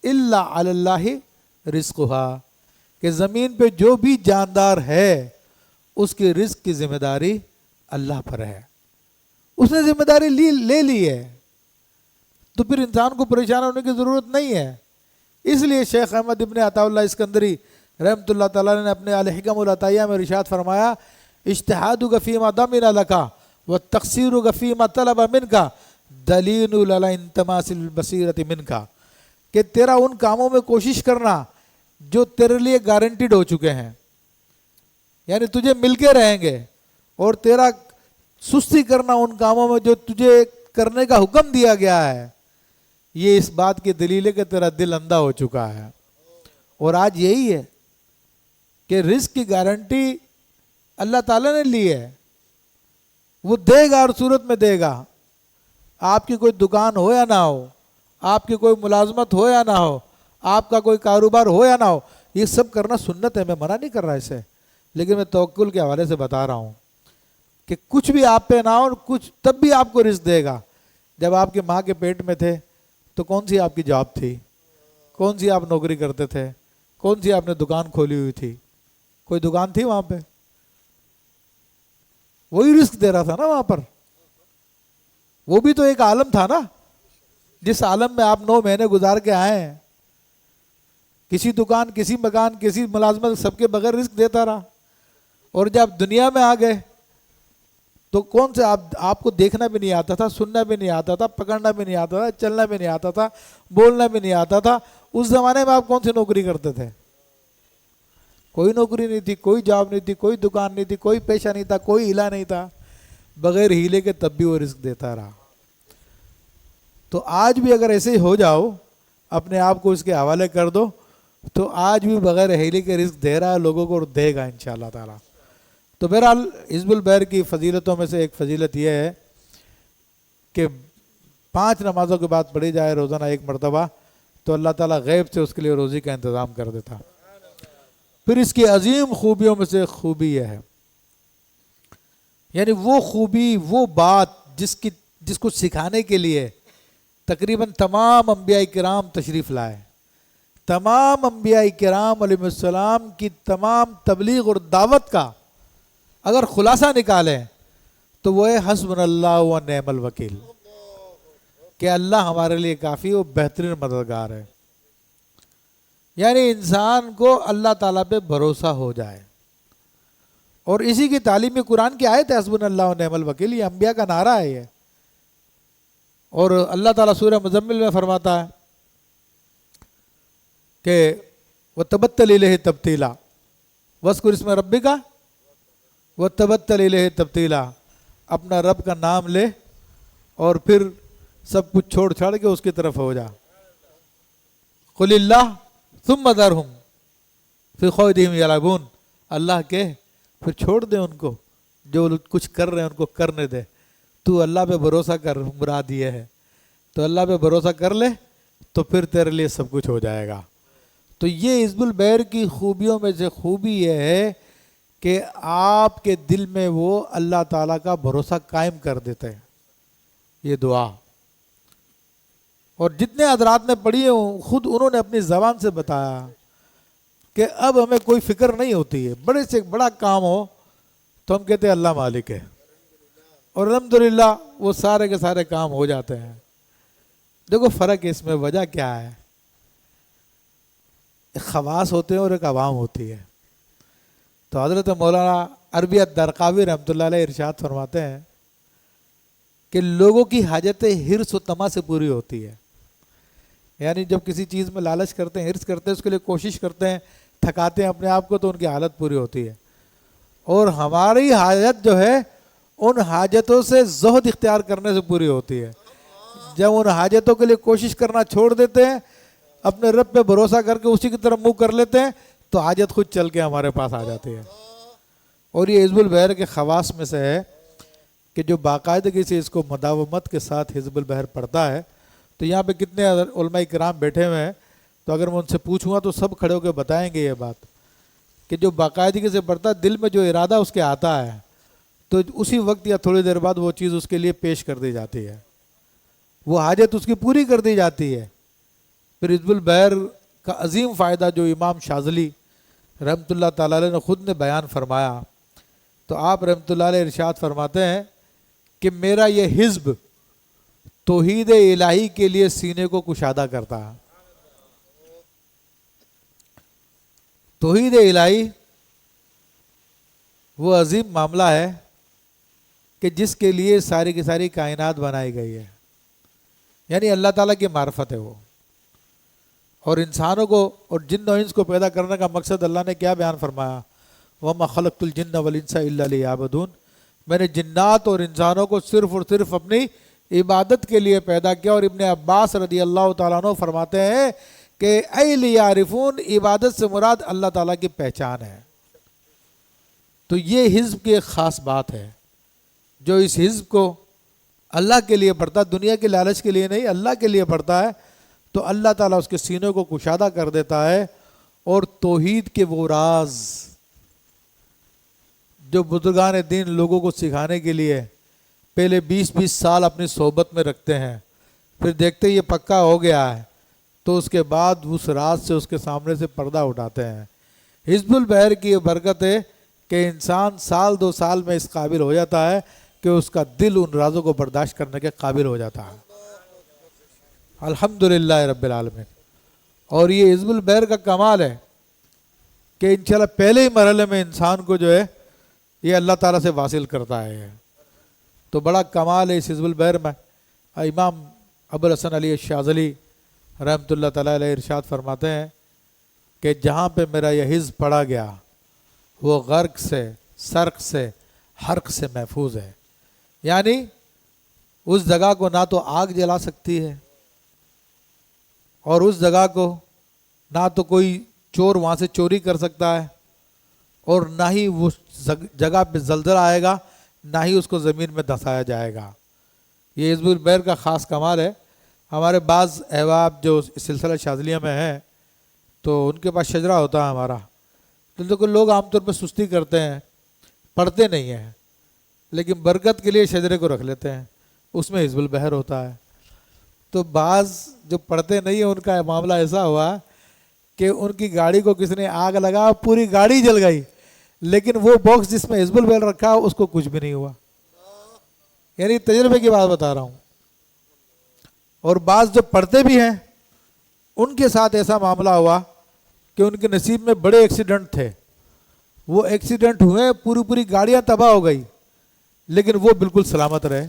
Speaker 1: إِلَّا عَلَى اللَّهِ رِزْقُهَا, کہ زمین پہ جو بھی جاندار ہے اس کی رزق کی ذمہ داری اللہ پر ہے. اس نے ذمہ داری لے لی ہے تو پھر انسان کو پریشان ہونے کی ضرورت نہیں ہے. اس لیے شیخ احمد ابن عطا اللہ اسکندری رحمۃ اللہ تعالیٰ نے اپنے الحکم العطیہ میں ارشاد فرمایا اجتہادک فیما ضمن لک وتقصیرک فیما طلب منک دلیل علی انتماس البصیرۃ منک, کہ تیرا ان کاموں میں کوشش کرنا جو تیرے لیے گارنٹیڈ ہو چکے ہیں, یعنی تجھے مل کے رہیں گے, اور تیرا سستی کرنا ان کاموں میں جو تجھے کرنے کا حکم دیا گیا ہے, یہ اس بات کی دلیل ہے کہ تیرا دل اندھا ہو چکا ہے. اور آج یہی ہے کہ رزق کی گارنٹی اللہ تعالیٰ نے لی ہے, وہ دے گا اور صورت میں دے گا. آپ کی کوئی دکان ہو یا نہ ہو, آپ کی کوئی ملازمت ہو یا نہ ہو, آپ کا کوئی کاروبار ہو یا نہ ہو, یہ سب کرنا سنت ہے, میں منع نہیں کر رہا اسے, لیکن میں توکل کے حوالے سے بتا رہا ہوں کہ کچھ بھی آپ پہ نہ ہو, کچھ تب بھی آپ کو رزق دے گا. جب آپ کی ماں کے پیٹ میں تھے تو کون سی آپ کی جاب تھی, کون سی آپ نوکری کرتے تھے, کون سی آپ نے دکان کھولی ہوئی تھی؟ کوئی دکان تھی وہاں پہ؟ وہی رزق دے رہا تھا نا وہاں پر. وہ بھی تو ایک عالم تھا نا, جس عالم میں آپ 9 مہینے گزار کے آئے ہیں. کسی دکان, کسی مکان, کسی ملازمت, سب کے بغیر رزق دیتا رہا. اور جب دنیا میں آ گئے تو کون سے آپ کو دیکھنا بھی نہیں آتا تھا, سننا بھی نہیں آتا تھا, پکڑنا بھی نہیں آتا تھا, چلنا بھی نہیں آتا تھا, بولنا بھی نہیں آتا تھا. اس زمانے میں آپ کون سی نوکری کرتے تھے؟ کوئی نوکری نہیں تھی، کوئی جاب نہیں تھی، کوئی دکان نہیں تھی، کوئی پیشہ نہیں تھا، کوئی ہیلا نہیں تھا، بغیر ہیلے کے تب بھی وہ رزق دیتا رہا۔ تو آج بھی اگر ایسے ہی ہو جاؤ، اپنے آپ کو اس کے حوالے کر دو، تو آج بھی بغیر ہیلے کے رزق دے رہا ہے لوگوں کو، اور دے گا انشاءاللہ تعالی۔ تو بہرحال حزب البحر کی فضیلتوں میں سے ایک فضیلت یہ ہے کہ 5 نمازوں کے بعد پڑھی جائے روزانہ 1 مرتبہ، تو اللہ تعالیٰ غیب سے اس کے لیے روزی کا انتظام کر دیتا۔ پھر اس کی عظیم خوبیوں میں سے خوبی یہ ہے، یعنی وہ خوبی، وہ بات جس کو سکھانے کے لیے تقریباً تمام انبیاء کرام تشریف لائے، تمام انبیاء کرام علیہ السلام کی تمام تبلیغ اور دعوت کا اگر خلاصہ نکالیں تو وہ ہے حسبنا اللہ و نعم الوکیل، کہ اللہ ہمارے لیے کافی و بہترین مددگار ہے۔ یعنی انسان کو اللہ تعالیٰ پہ بھروسہ ہو جائے، اور اسی کی تعلیم قرآن کی آیت ہے حسبنا اللہ و نعم الوکیل، یہ انبیاء کا نعرہ ہے یہ۔ اور اللہ تعالیٰ سورہ مزمل میں فرماتا ہے کہ وَتَبَتَّلْ إِلَيْهِ تَبْتِيلًا وَاذْكُرِ اسْمَ رَبِّكَ وَتَبَتَّلْ إِلَيْهِ تَبْتِيلًا، اپنا رب کا نام لے اور پھر سب کچھ چھوڑ چھاڑ کے اس کی طرف ہو جا۔ قُلِ اللَّهُ ثُمَّ ذَرْهُمْ فِي خَوْضِهِمْ يَلْعَبُونَ، اللہ کے پھر چھوڑ دے ان کو، جو کچھ کر رہے ہیں ان کو کرنے دے، تو اللہ پہ بھروسہ کر، مراد یہ ہے۔ تو اللہ پہ بھروسہ کر لے تو پھر تیرے لیے سب کچھ ہو جائے گا۔ تو یہ حزب البحر کی خوبیوں میں سے خوبی یہ ہے کہ آپ کے دل میں وہ اللہ تعالیٰ کا بھروسہ قائم کر دیتے ہیں، یہ دعا۔ اور جتنے حضرات نے پڑھی ہے خود انہوں نے اپنی زبان سے بتایا کہ اب ہمیں کوئی فکر نہیں ہوتی ہے، بڑے سے بڑا کام ہو تو ہم کہتے ہیں اللہ مالک ہے، اور الحمدللہ وہ سارے کے سارے کام ہو جاتے ہیں۔ دیکھو فرق ہے اس میں، وجہ کیا ہے؟ ایک خواص ہوتے ہیں اور ایک عوام ہوتی ہے۔ تو حضرت مولانا عربیت درقاوی رحمۃ اللہ علیہ ارشاد فرماتے ہیں کہ لوگوں کی حاجتیں حرص و طمع سے پوری ہوتی ہے، یعنی جب کسی چیز میں لالچ کرتے ہیں، حرص کرتے ہیں، اس کے لیے کوشش کرتے ہیں، تھکاتے ہیں اپنے آپ کو، تو ان کی حالت پوری ہوتی ہے۔ اور ہماری حاجت جو ہے ان حاجتوں سے زہد اختیار کرنے سے پوری ہوتی ہے۔ جب ان حاجتوں کے لیے کوشش کرنا چھوڑ دیتے ہیں، اپنے رب پہ بھروسہ کر کے اسی کی طرف منہ کر لیتے ہیں، تو حاجت خود چل کے ہمارے پاس آ جاتی ہے۔ اور یہ حزب البحر کے خواص میں سے ہے کہ جو باقاعدگی سے اس کو مداومت کے ساتھ حزب البحر پڑھتا ہے، تو یہاں پہ کتنے علماء کرام بیٹھے ہوئے ہیں، تو اگر میں ان سے پوچھوں گا تو سب کھڑے ہو کے بتائیں گے یہ بات کہ جو باقاعدگی سے پڑھتا ہے، دل میں جو ارادہ اس کے آتا ہے تو اسی وقت یا تھوڑی دیر بعد وہ چیز اس کے لیے پیش کر دی جاتی ہے، وہ حاجت اس کی پوری کر دی جاتی ہے۔ پھر حزب البحر کا عظیم فائدہ جو امام شاذلی رحمۃ اللہ تعالی علیہ نے خود نے بیان فرمایا، تو آپ رحمۃ اللہ علیہ ارشاد فرماتے ہیں کہ میرا یہ حزب توحید الہی کے لیے سینے کو کشادہ کرتا ہے۔ توحید الہی وہ عظیم معاملہ ہے کہ جس کے لیے ساری کی ساری کائنات بنائی گئی ہے، یعنی اللہ تعالیٰ کی معرفت ہے وہ۔ اور انسانوں کو اور جن و انس کو پیدا کرنے کا مقصد اللہ نے کیا بیان فرمایا؟ وَمَا خَلَقْتُ الْجِنَّ وَالْإِنسَ إِلَّا لِيَعْبُدُونَ، میں نے جنات اور انسانوں کو صرف اور صرف اپنی عبادت کے لیے پیدا کیا۔ اور ابن عباس رضی اللہ تعالیٰ عنہ فرماتے ہیں کہ اَيْ لِيَعْرِفُونَ، عبادت سے مراد اللہ تعالیٰ کی پہچان ہے۔ تو یہ حزب کی ایک خاص بات ہے، جو اس حزب کو اللہ کے لیے پڑھتا ہے، دنیا کے لالچ کے لیے نہیں، اللہ کے لیے پڑھتا ہے، تو اللہ تعالیٰ اس کے سینوں کو کشادہ کر دیتا ہے۔ اور توحید کے وہ راز جو بزرگان دین لوگوں کو سکھانے کے لیے پہلے 20-20 سال اپنی صحبت میں رکھتے ہیں، پھر دیکھتے یہ پکا ہو گیا ہے تو اس کے بعد اس راز سے اس کے سامنے سے پردہ اٹھاتے ہیں۔ حزب البحر کی یہ برکت ہے کہ انسان سال 2 سال میں اس قابل ہو جاتا ہے کہ اس کا دل ان رازوں کو برداشت کرنے کے قابل ہو جاتا ہے۔ الحمدللہ رب العالمین۔ اور یہ حزب البحر کا کمال ہے کہ انشاءاللہ پہلے ہی مرحلے میں انسان کو جو ہے یہ اللہ تعالیٰ سے واصل کرتا ہے، تو بڑا کمال ہے اس حزب البحر میں۔ امام ابو الحسن علی الشاذلی رحمۃ اللہ تعالیٰ علیہ ارشاد فرماتے ہیں کہ جہاں پہ میرا یہ حزب پڑھا گیا وہ غرق سے، سرق سے، حرق سے محفوظ ہے۔ یعنی اس جگہ کو نہ تو آگ جلا سکتی ہے، اور اس جگہ کو نہ تو کوئی چور وہاں سے چوری کر سکتا ہے، اور نہ ہی وہ جگہ پہ زلزلہ آئے گا، نہ ہی اس کو زمین میں دھنسایا جائے گا۔ یہ حزب البحر کا خاص کمال ہے۔ ہمارے بعض احباب جو سلسلہ شاذلیہ میں ہیں تو ان کے پاس شجرہ ہوتا ہے ہمارا، تو دیکھو لوگ عام طور پہ سستی کرتے ہیں، پڑھتے نہیں ہیں، لیکن برکت کے لیے شجرے کو رکھ لیتے ہیں، اس میں حزب البحر ہوتا ہے۔ تو بعض جو پڑھتے نہیں ہیں ان کا معاملہ ایسا ہوا کہ ان کی گاڑی کو کسی نے آگ لگا، پوری گاڑی جل گئی، لیکن وہ باکس جس میں حزب البحر رکھا اس کو کچھ بھی نہیں ہوا۔ یعنی تجربے کی بات بتا رہا ہوں۔ اور بعض جو پڑھتے بھی ہیں ان کے ساتھ ایسا معاملہ ہوا کہ ان کے نصیب میں بڑے ایکسیڈنٹ تھے، وہ ایکسیڈنٹ ہوئے، پوری گاڑیاں تباہ ہو گئی، لیکن وہ بالکل سلامت رہے،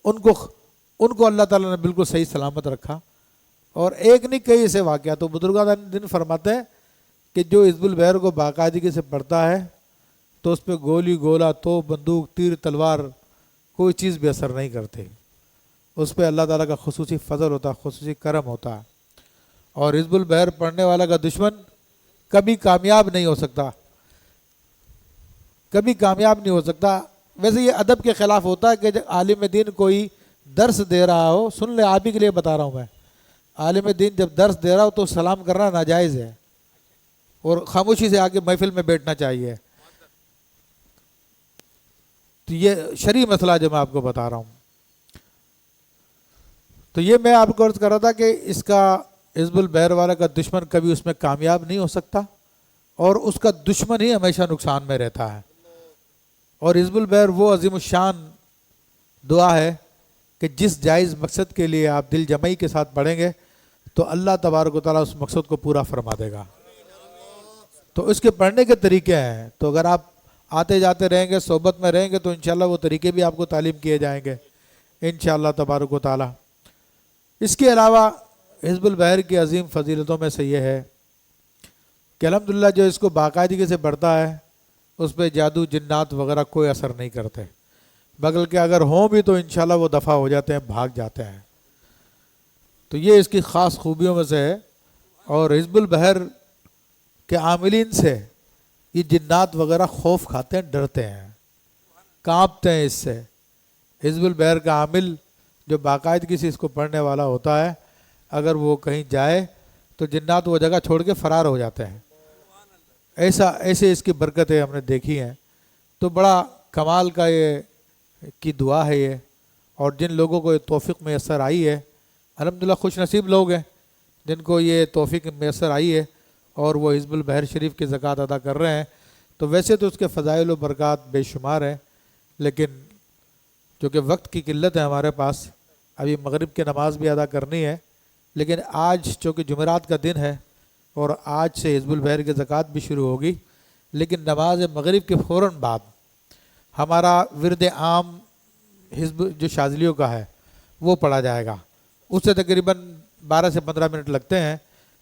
Speaker 1: ان کو اللہ تعالیٰ نے بالکل صحیح سلامت رکھا۔ اور ایک نہیں کئی ایسے واقعات، تو بزرگان دین فرماتے ہیں کہ جو حزب البحر کو باقاعدگی سے پڑھتا ہے تو اس پہ گولی گولہ، توپ، بندوق، تیر، تلوار، کوئی چیز بھی اثر نہیں کرتی، اس پہ اللہ تعالیٰ کا خصوصی فضل ہوتا ہے، خصوصی کرم ہوتا ہے۔ اور حزب البحر پڑھنے والا کا دشمن کبھی کامیاب نہیں ہو سکتا، کبھی کامیاب نہیں ہو سکتا۔ ویسے یہ ادب کے خلاف ہوتا ہے کہ جب عالم دین کوئی درس دے رہا ہو، سن لے، آپ ہی کے لیے بتا رہا ہوں میں، عالم دین جب درس دے رہا ہو تو سلام کرنا ناجائز ہے، اور خاموشی سے آگے محفل میں بیٹھنا چاہیے۔ تو یہ شرعی مسئلہ جو میں آپ کو بتا رہا ہوں، تو یہ میں آپ کو عرض کر رہا تھا کہ اس کا حزب البحر والا کا دشمن کبھی اس میں کامیاب نہیں ہو سکتا، اور اس کا دشمن ہی ہمیشہ نقصان میں رہتا ہے۔ اور حزب البحر وہ عظیم الشان دعا ہے کہ جس جائز مقصد کے لیے آپ دل جمعی کے ساتھ پڑھیں گے تو اللہ تبارک و تعالیٰ اس مقصد کو پورا فرما دے گا۔ تو اس کے پڑھنے کے طریقے ہیں، تو اگر آپ آتے جاتے رہیں گے، صحبت میں رہیں گے، تو انشاءاللہ وہ طریقے بھی آپ کو تعلیم کیے جائیں گے انشاءاللہ تبارک و تعالیٰ۔ اس کے علاوہ حزب البحر کی عظیم فضیلتوں میں سے یہ ہے کہ الحمدللہ جو اس کو باقاعدگی سے پڑھتا ہے اس پہ جادو، جنات وغیرہ کوئی اثر نہیں کرتے، بلکہ اگر ہوں بھی تو انشاءاللہ وہ دفع ہو جاتے ہیں، بھاگ جاتے ہیں۔ تو یہ اس کی خاص خوبیوں میں سے ہے۔ اور حزب البحر کے عاملین سے یہ جنات وغیرہ خوف کھاتے ہیں، ڈرتے ہیں، کانپتے ہیں اس سے۔ حزب البحر کا عامل جو باقاعدگی سے اس کو پڑھنے والا ہوتا ہے، اگر وہ کہیں جائے تو جنات وہ جگہ چھوڑ کے فرار ہو جاتے ہیں۔ ایسے اس کی برکتیں ہم نے دیکھی ہیں۔ تو بڑا کمال کا یہ کی دعا ہے یہ، اور جن لوگوں کو یہ توفیق میسر آئی ہے، الحمدللہ خوش نصیب لوگ ہیں جن کو یہ توفیق میسر آئی ہے اور وہ حزب البحر شریف کی زکوٰۃ ادا کر رہے ہیں۔ تو ویسے تو اس کے فضائل و برکات بے شمار ہیں، لیکن چونکہ وقت کی قلت ہے ہمارے پاس، ابھی مغرب کی نماز بھی ادا کرنی ہے، لیکن آج چونکہ جمعرات کا دن ہے اور آج سے حزب البحر کی زکوٰۃ بھی شروع ہوگی، لیکن نماز مغرب کے فوراً بعد ہمارا ورد عام حزب جو شاذلیوں کا ہے وہ پڑھا جائے گا۔ اس سے تقریباً 12 سے 15 منٹ لگتے ہیں،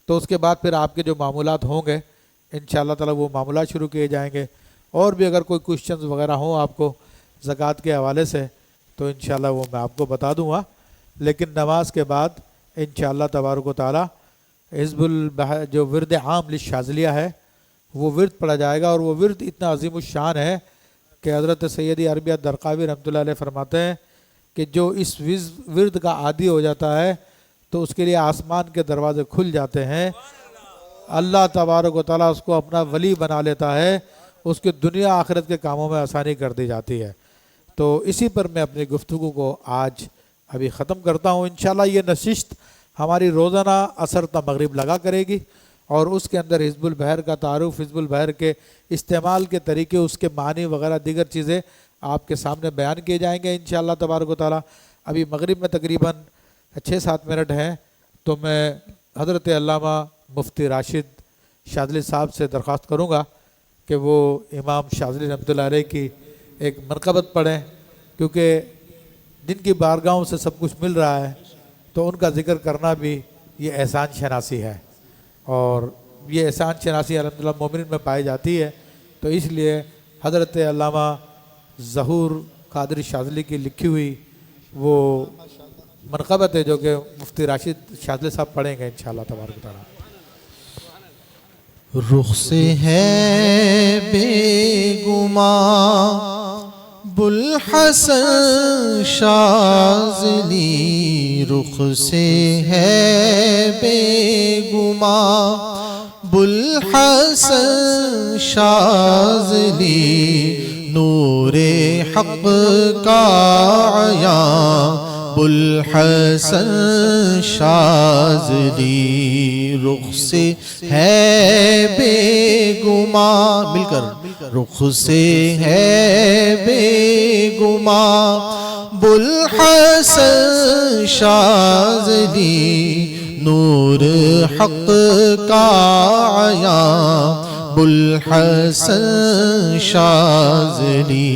Speaker 1: تو اس کے بعد پھر آپ کے جو معمولات ہوں گے انشاءاللہ تعالیٰ وہ معمولات شروع کیے جائیں گے۔ اور بھی اگر کوئی کوشچنز وغیرہ ہوں آپ کو زکوٰۃ کے حوالے سے تو انشاءاللہ وہ میں آپ کو بتا دوں گا، لیکن نماز کے بعد انشاءاللہ تبارک و تعالیٰ حزب البحر جو ورد عام للشاذلیہ ہے وہ ورد پڑھا جائے گا۔ اور وہ ورد اتنا عظیم الشان ہے کہ حضرت سیدی عربیہ درقاوی رحمۃ اللہ علیہ فرماتے ہیں کہ جو اس ورد کا عادی ہو جاتا ہے تو اس کے لیے آسمان کے دروازے کھل جاتے ہیں، اللہ تبارک و تعالیٰ اس کو اپنا ولی بنا لیتا ہے، اس کے دنیا آخرت کے کاموں میں آسانی کر دی جاتی ہے۔ تو اسی پر میں اپنی گفتگو کو آج ابھی ختم کرتا ہوں۔ انشاءاللہ یہ نشست ہماری روزانہ عصر تا مغرب لگا کرے گی، اور اس کے اندر حزب البحر کا تعارف، حزب البحر کے استعمال کے طریقے، اس کے معنی وغیرہ دیگر چیزیں آپ کے سامنے بیان کیے جائیں گے انشاءاللہ تبارک و تعالیٰ۔ ابھی مغرب میں تقریباً 6-7 منٹ ہیں، تو میں حضرت علامہ مفتی راشد شاذلی صاحب سے درخواست کروں گا کہ وہ امام شاذلی رحمۃ اللہ علیہ کی ایک منقبت پڑھیں، کیونکہ جن کی بارگاہوں سے سب کچھ مل رہا ہے تو ان کا ذکر کرنا بھی یہ احسان شناسی ہے، اور یہ احسان شناسی الحمدللہ مومنین میں پائی جاتی ہے تو اس لیے حضرت علامہ ظہور قادری شاذلی کی لکھی ہوئی وہ منقبت ہے جو کہ مفتی راشد شاذلی صاحب پڑھیں گے انشاءاللہ تبارک و تعالیٰ۔
Speaker 2: رخ سے ہے بے گماں بوالحسن شاذلی، رخ سے ہے بے گماں بوالحسن شاذلی، نور حق کا عیاں بوالحسن شاذلی، رخ سے ہے بے گماں، مل کر رخ سے ہے بے گماں بوالحسن شاذلی، نور حق کا عیاں بوالحسن شاذلی،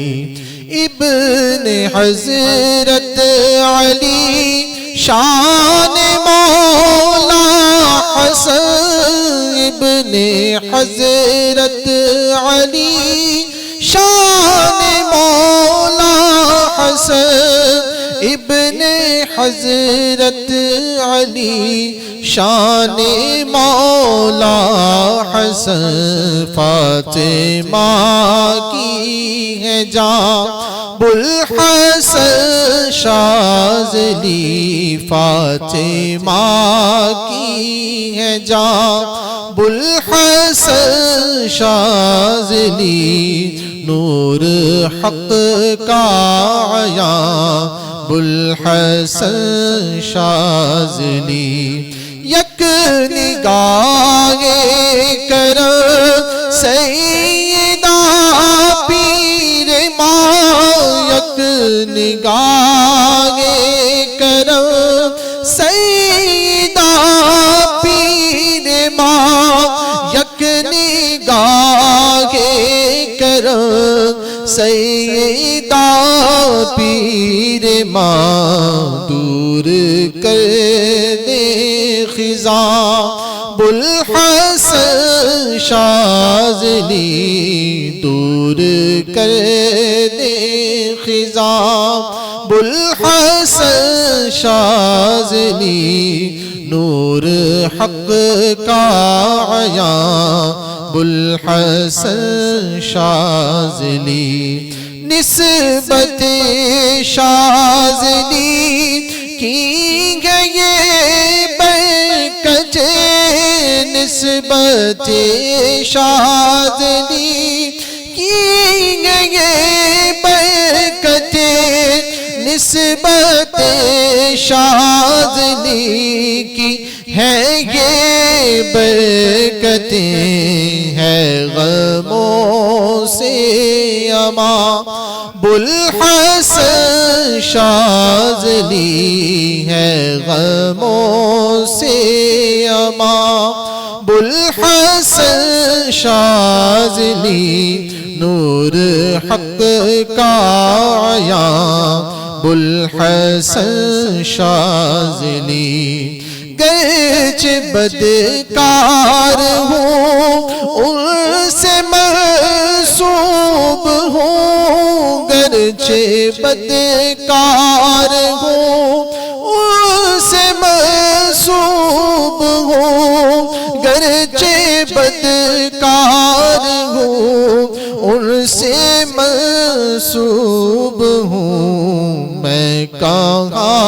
Speaker 2: ابن حضرت علی شان مولا حسن، ابن حضرت علی شان مولا حسن، ابن حضرت علی شان مولا حسن، فاطمہ کی ہے جان بوالحسن شاذلی، فاطمہ کی ہے جان بوالحسن شاذلی، نور حق کا عیاں بوالحسن شاذلی، یک نگاہ کرم سیدہ پیر ماں، یک نگاہ کرم سیدہ پیر ماں، یک نگاہ کرم سیدہ پیر ماں، دور کر دے خزاں بوالحسن شاذلی، دور کر دے خزاں بوالحسن شاذلی، نور حق کا عیاں بوالحسن شاذلی، نسبت شاذلی کی گئی برکت، نسبت شاذلی کی گئی برکت، نسبت شاذلی کی ہے یہ برکتیں، ہے غموں سے امان بوالحسن شاذلی، ہے غموں سے امان بوالحسن شاذلی، نور حق کا عیاں بوالحسن شاذلی، گرچہ بدکار ہوں ان سے منسوب ہوں، گرچہ بدکار ہوں ان سے منسوب ہوں، گرچہ بدکار ہوں ان سے منسوب ہوں، میں کہاں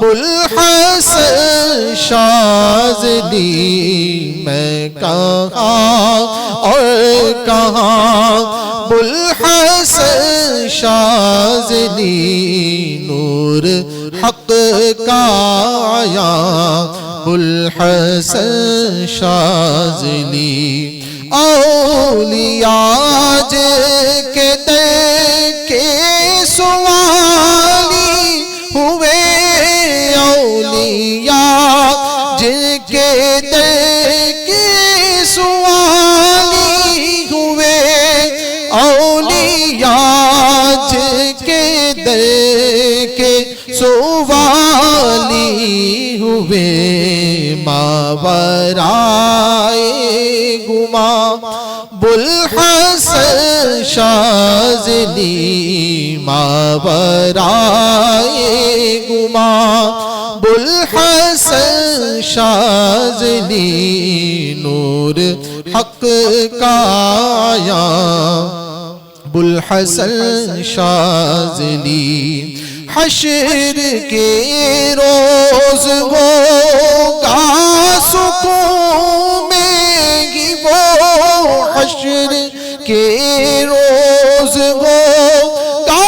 Speaker 2: بوالحسن شاذلی، میں کہاں اور کہاں بوالحسن شاذلی، نور حق کا عیاں بوالحسن شاذلی، اولیاء کے در کے سوالی ہوئے، اولیاء جن کے در کے سوالی ہوئے، اولیاء جن کے در کے سوالی ہوئے، ماورائے گم گما بوالحسن شاذلی ماورائے گما بوالحسن شاذلی نور حق کا آیا بوالحسن شاذلی حشر کے روز ہوگا سکون میں ہی وہ حشر کے روز ہوگا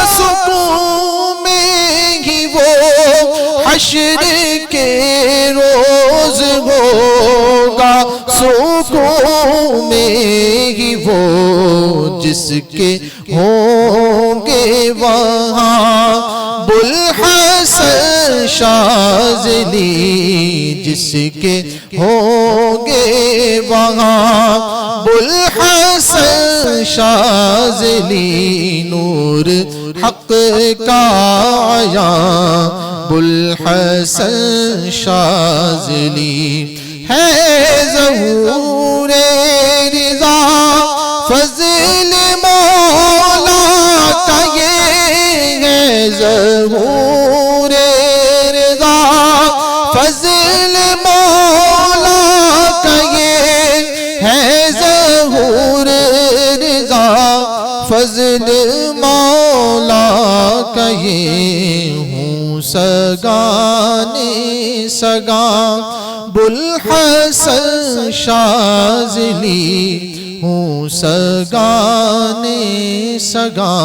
Speaker 2: سکون میں ہی وہ حشر کے روز ہوگا سکون میں ہی وہ جس کے ہوں گے وہاں بوالحسن شاذلی جس کے ہوں گے وہاں بوالحسن شاذلی نور حق کا آیا بوالحسن شاذلی ہے ظہور رضا فضل مولا کا یہ ہے ظہور رضا فضل مولا کا یہ ہے ظہور رضا فضل مولا کا یہ ہوں سگانے سگا بوالحسن شاذلی ہوں سگانے سگا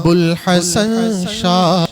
Speaker 2: بوالحسن شاذلی